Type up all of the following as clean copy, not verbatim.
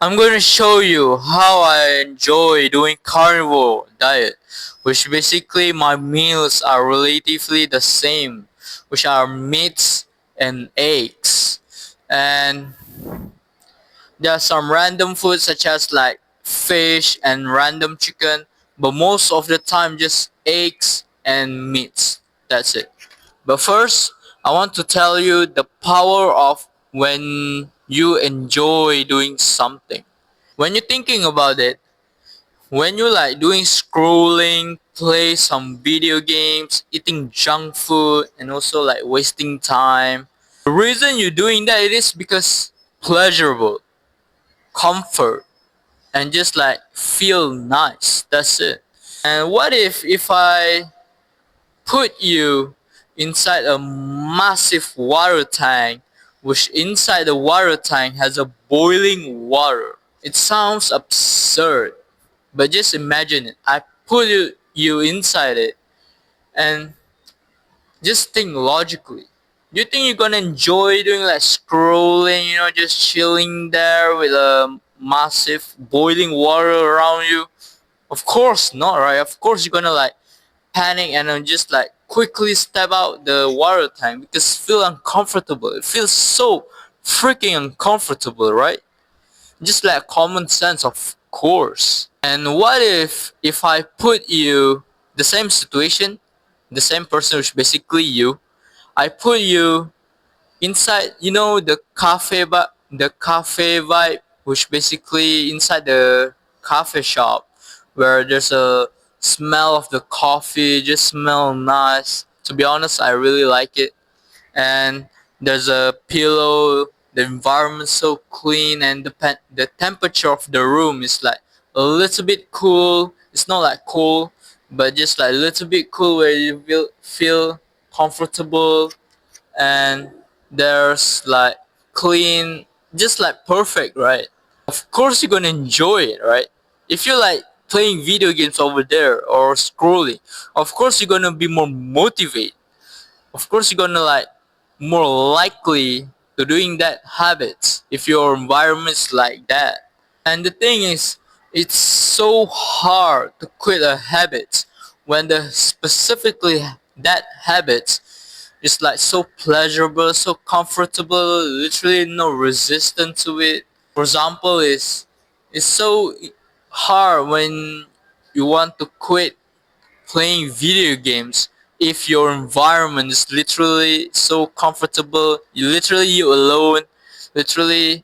I'm going to show you how I enjoy doing carnivore diet, which basically my meals are relatively the same, which are meats and eggs. And there are some random foods such as like fish and random chicken, but most of the time just eggs and meats. That's it. But first, I want to tell you the power of when you enjoy doing something. When you're thinking about it, when you like doing scrolling, play some video games, eating junk food, and also like wasting time, the reason you're doing that it is because pleasurable, comfort, and just like feel nice. That's it. And what if I put you inside a massive water tank, which inside the water tank has a boiling water? It sounds absurd, but just imagine it. I put you inside it and just think logically. Do you think you're gonna enjoy doing like scrolling, just chilling there with a massive boiling water around you? Of course not, right? Of course you're gonna like panic and then just like quickly step out the water tank because it feel uncomfortable. It feels so freaking uncomfortable, right? Just like common sense, of course. And what if I put you the same situation, the same person, which basically you, I put you inside, the cafe vibe, which basically inside the cafe shop, where there's a smell of the coffee, just smell nice. To be honest, I really like it. And there's a pillow, the environment's so clean, and the temperature of the room is like a little bit cool. It's not like cool, but just like a little bit cool where you feel comfortable. And there's like clean, just like perfect, right? Of course you're gonna enjoy it, right? If you're like playing video games over there or scrolling, of course you're gonna be more motivated. Of course you're gonna like more likely to doing that habits if your environment's like that. And the thing is, it's so hard to quit a habit when the specifically that habit is like so pleasurable, so comfortable, literally no resistance to it. For example, it's so hard when you want to quit playing video games if your environment is literally so comfortable. You alone, literally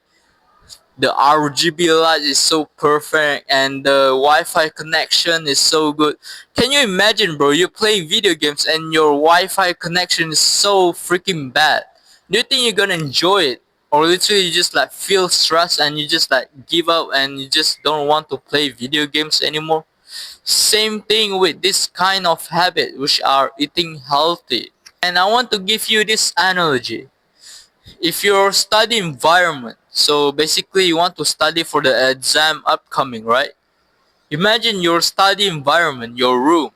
the RGB light is so perfect and the Wi-Fi connection is so good. Can you imagine, bro? You're playing video games and your Wi-Fi connection is so freaking bad. Do you think you're gonna enjoy it, or literally you just like feel stressed and you just like give up and you just don't want to play video games anymore? Same thing with this kind of habit, which are eating healthy. And I want to give you this analogy. If your study environment, so basically you want to study for the exam upcoming, right? Imagine your study environment, your room,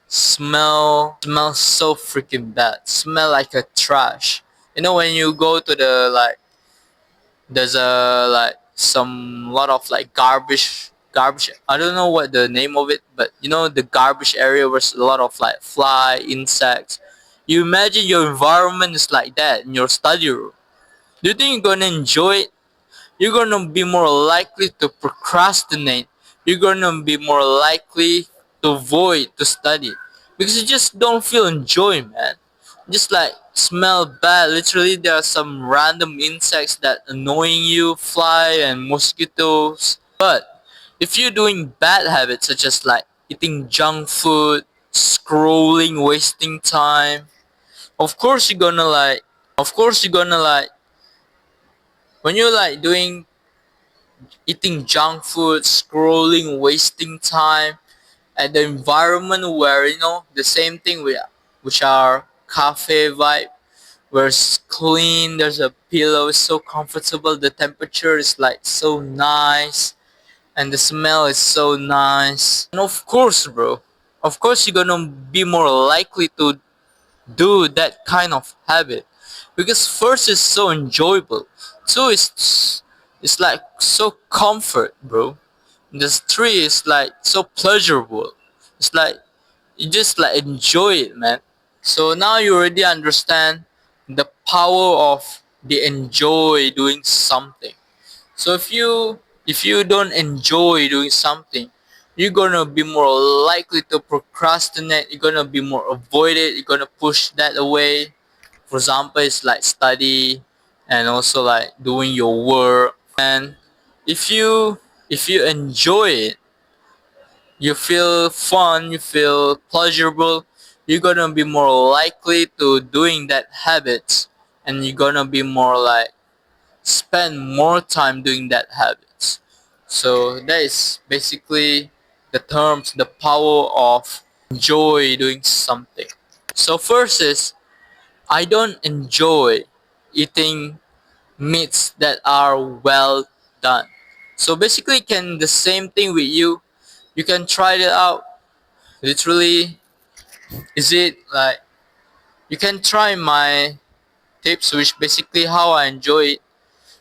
smells so freaking bad. Smell like a trash. When you go to the like there's a like some lot of like garbage. I don't know what the name of it, but the garbage area where a lot of like fly insects. You imagine your environment is like that in your study room. Do you think you're gonna enjoy it? You're gonna be more likely to procrastinate. You're gonna be more likely to avoid to study because you just don't feel enjoy, man. Just like smell bad. Literally, there are some random insects that annoying you, fly and mosquitoes. But if you're doing bad habits such as like eating junk food, scrolling, wasting time, of course you're gonna like. Of course you're gonna like when you're like doing eating junk food, scrolling, wasting time, and the environment where the same thing with which are cafe vibe, where it's clean, there's a pillow, it's so comfortable, the temperature is like so nice, and the smell is so nice. And of course, bro, of course you're gonna be more likely to do that kind of habit because first it's so enjoyable, two It's like so comfort, bro. The tree is like so pleasurable. It's like you just like enjoy it, man. So now you already understand the power of the enjoy doing something. So if you don't enjoy doing something, you're gonna be more likely to procrastinate. You're gonna be more avoided. You're gonna push that away. For example, it's like study and also like doing your work. And if you enjoy it, you feel fun, you feel pleasurable, you're gonna be more likely to doing that habits, and you're gonna be more like spend more time doing that habits. So that is basically the terms, the power of enjoy doing something. So first is I don't enjoy eating meats that are well done. So basically can the same thing with you. You can try it out. Literally, is it like you can try my tips, which basically how I enjoy it,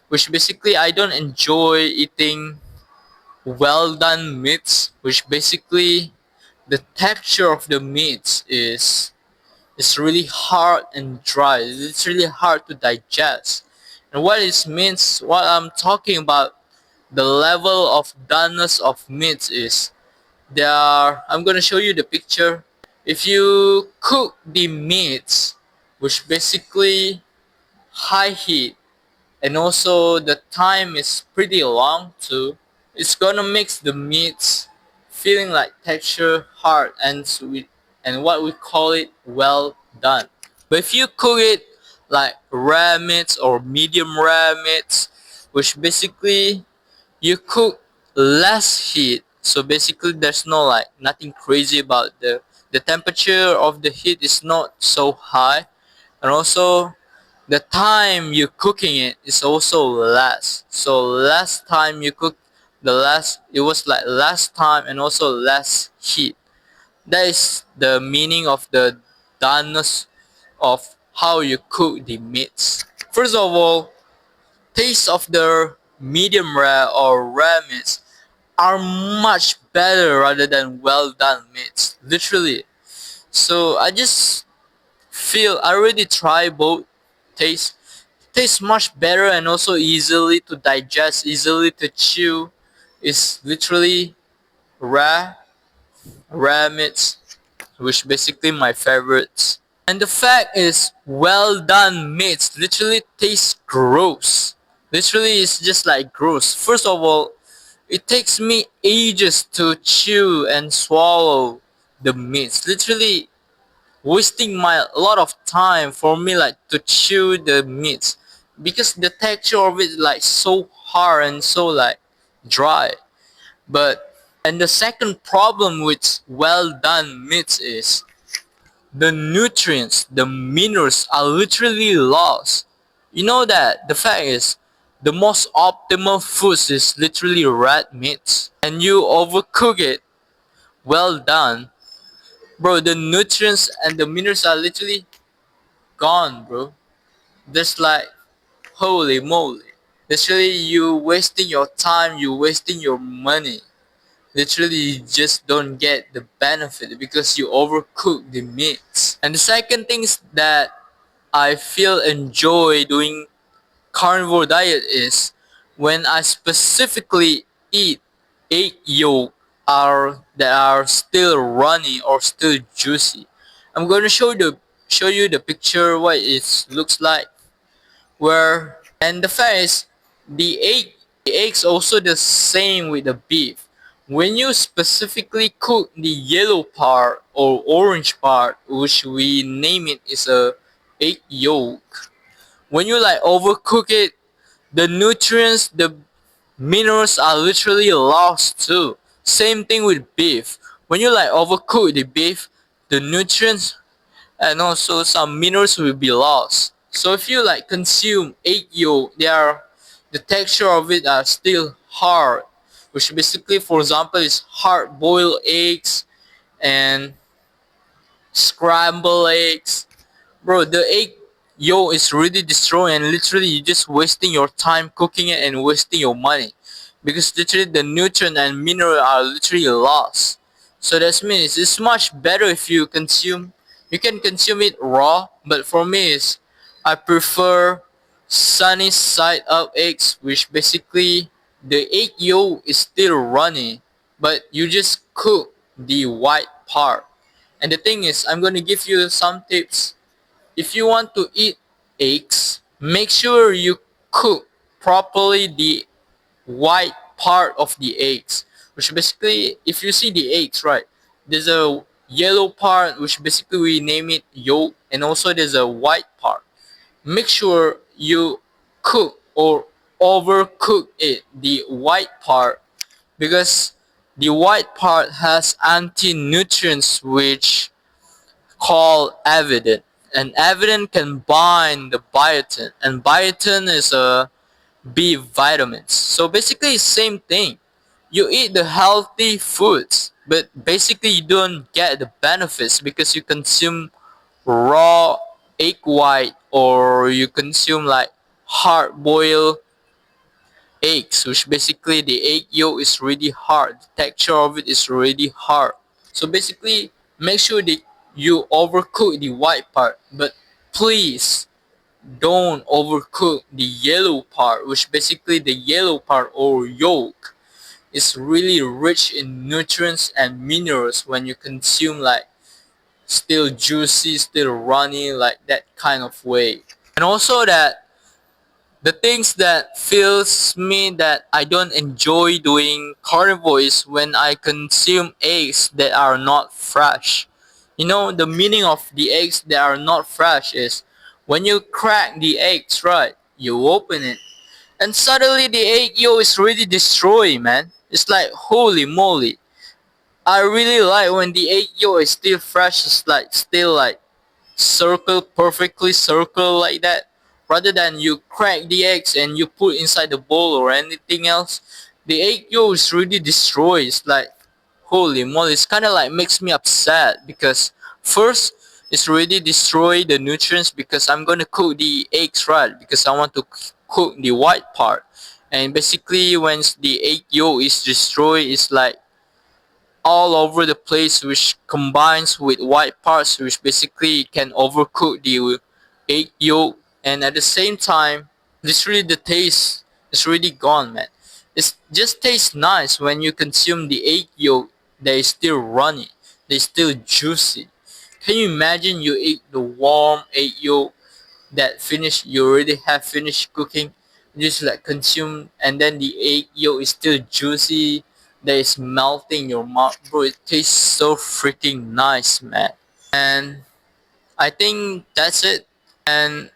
which basically I don't enjoy eating well done meats, which basically the texture of the meats is really hard and dry. It's really hard to digest. And what it means, what I'm talking about, the level of doneness of meats is there are, I'm gonna show you the picture. If you cook the meats, which basically high heat, and also the time is pretty long too, it's gonna mix the meats feeling like texture hard and sweet, and what we call it well done. But if you cook it like rare meats or medium rare meats, which basically you cook less heat, so basically there's no like nothing crazy about the temperature of the heat is not so high, and also the time you cooking it is also less. So less time you cook, the less it was like less time and also less heat. That is the meaning of the doneness of how you cook the meats. First of all, taste of the medium rare or rare meats are much better rather than well done meats. Literally. So I just feel I already try both. Taste tastes much better and also easily to digest, easily to chew. Is literally rare rare meats, which basically my favorites. And the fact is, well done meats literally taste gross. Literally, it's just like gross. First of all, it takes me ages to chew and swallow the meats. Literally, wasting my a lot of time for me like to chew the meats because the texture of it is like so hard and so like dry. But and the second problem with well done meats is the nutrients, the minerals are literally lost. You know that the fact is the most optimal foods is literally red meats, and you overcook it well done, bro, the nutrients and the minerals are literally gone, bro. There's like holy moly. Literally you wasting your time, you wasting your money. Literally you just don't get the benefit because you overcook the meats. And the second thing is that I feel enjoy doing carnivore diet is when I specifically eat egg yolk are that are still runny or still juicy. I'm going to show you the picture what it looks like, where and the fact is the eggs also the same with the beef. When you specifically cook the yellow part or orange part, which we name it is a egg yolk, when you like overcook it, the nutrients, the minerals are literally lost too. Same thing with beef. When you like overcook the beef, the nutrients and also some minerals will be lost. So if you like consume egg yolk, they are the texture of it are still hard, which basically, for example, is hard boiled eggs and scrambled eggs. Bro, the egg yolk is really destroying, and literally you're just wasting your time cooking it and wasting your money, because literally the nutrient and mineral are literally lost. So that means it's much better if you can consume it raw, but for me is I prefer sunny side up eggs, which basically the egg yolk is still runny, but you just cook the white part. And the thing is, I'm going to give you some tips. If you want to eat eggs, make sure you cook properly the white part of the eggs, which basically, if you see the eggs, right, there's a yellow part, which basically we name it yolk, and also there's a white part. Make sure you cook or overcook it, the white part, because the white part has anti-nutrients which called avidin, and avidin can bind the biotin, and biotin is a B vitamins. So basically same thing. You eat the healthy foods, but basically you don't get the benefits because you consume raw egg white, or you consume like hard boiled eggs, which basically the egg yolk is really hard. The texture of it is really hard. So basically, make sure that you overcook the white part, but please don't overcook the yellow part, which basically the yellow part or yolk is really rich in nutrients and minerals when you consume like still juicy, still runny, like that kind of way. And also that the things that feels me that I don't enjoy doing carnivore is when I consume eggs that are not fresh. You know, the meaning of the eggs that are not fresh is when you crack the eggs, right? You open it, and suddenly the egg yolk is really destroyed, man. It's like holy moly. I really like when the egg yolk is still fresh. It's like still like circle perfectly circle like that, rather than you crack the eggs and you put inside the bowl or anything else. The egg yolk is really destroyed. It's like holy moly. It's kind of like makes me upset because first it's really destroy the nutrients because I'm gonna cook the eggs, right, because I want to cook the white part. And basically when the egg yolk is destroyed, it's like all over the place, which combines with white parts, which basically can overcook the egg yolk. And at the same time, this really the taste is really gone, man. It just tastes nice when you consume the egg yolk that is still runny, they still juicy. Can you imagine you eat the warm egg yolk that you already have finished cooking, you just like consume, and then the egg yolk is still juicy, that is melting in your mouth, bro. It tastes so freaking nice, man. And I think that's it. And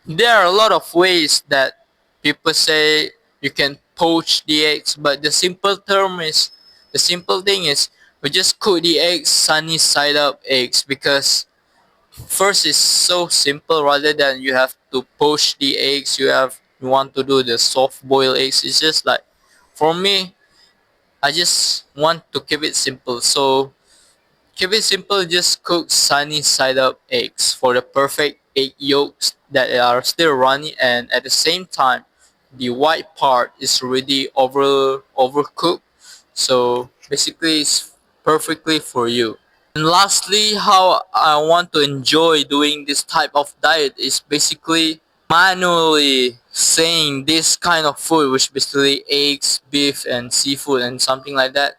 there are a lot of ways that people say you can poach the eggs, but the simple thing is we just cook the eggs sunny side up eggs, because first is so simple, rather than you have to poach the eggs, you want to do the soft boiled eggs. It's just like, for me, I just want to keep it simple. So keep it simple, just cook sunny side up eggs for the perfect egg yolks that are still runny, and at the same time the white part is already overcooked. So basically it's perfectly for you. And lastly, how I want to enjoy doing this type of diet is basically manually saying this kind of food, which basically eggs, beef, and seafood, and something like that,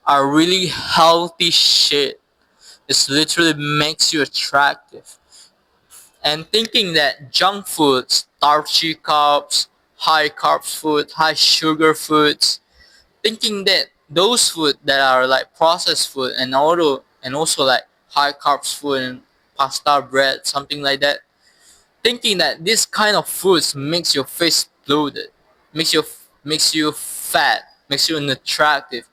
are really healthy shit. It literally makes you attractive. And thinking that junk foods, starchy carbs, high carbs food, high sugar foods, thinking that those food that are like processed food, and also like high carbs food and pasta bread, something like that, thinking that this kind of foods makes your face bloated, makes you fat, makes you unattractive,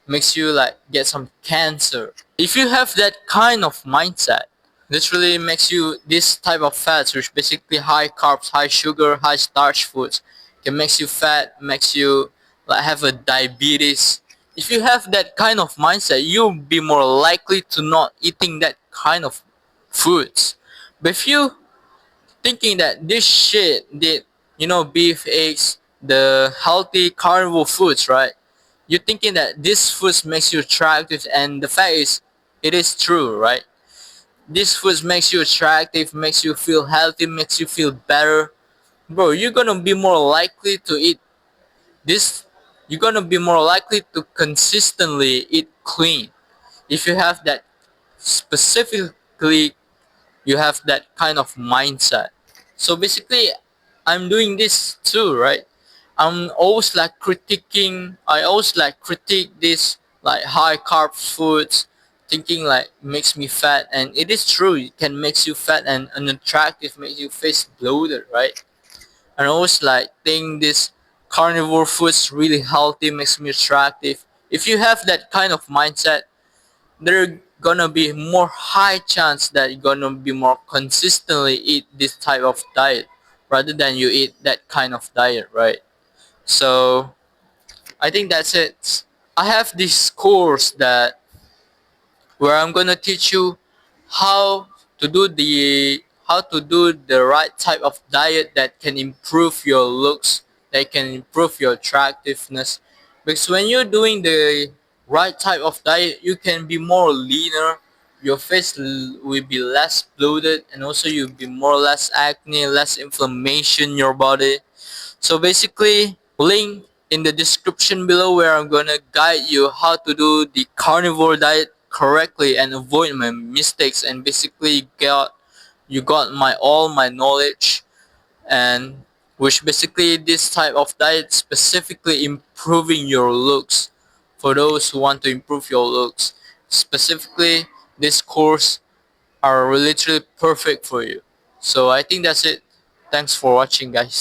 makes you like get some cancer. If you have that kind of mindset, literally makes you this type of fats, which basically high carbs, high sugar, high starch foods, can makes you fat, makes you like have a diabetes. If you have that kind of mindset, you'll be more likely to not eating that kind of foods. But if you thinking that this shit did, beef, eggs, the healthy carnivore foods, right? You're thinking that this foods makes you attractive, and the fact is, it is true, right? This foods makes you attractive, makes you feel healthy, makes you feel better. Bro, you're gonna be more likely to eat this. You're gonna be more likely to consistently eat clean if you have that, specifically you have that kind of mindset. So basically, I'm doing this too, right? I'm always like critiquing. I always like critique this like high carb foods, thinking like makes me fat, and it is true. It can makes you fat and unattractive, makes you face bloated, right? And I always like think this carnivore foods really healthy, makes me attractive. If you have that kind of mindset, there gonna be more high chance that you're gonna be more consistently eat this type of diet rather than you eat that kind of diet, right? So I think that's it. I have this course that where I'm gonna teach you how how to do the right type of diet that can improve your looks, that can improve your attractiveness. Because when you're doing the right type of diet, you can be more leaner, your face will be less bloated, and also you'll be more less acne, less inflammation in your body. So basically, link in the description below where I'm gonna guide you how to do the carnivore diet correctly and avoid my mistakes, and basically you got my all my knowledge, and which basically this type of diet specifically improving your looks. For those who want to improve your looks, specifically this course are literally perfect for you. So I think that's it. Thanks for watching, guys.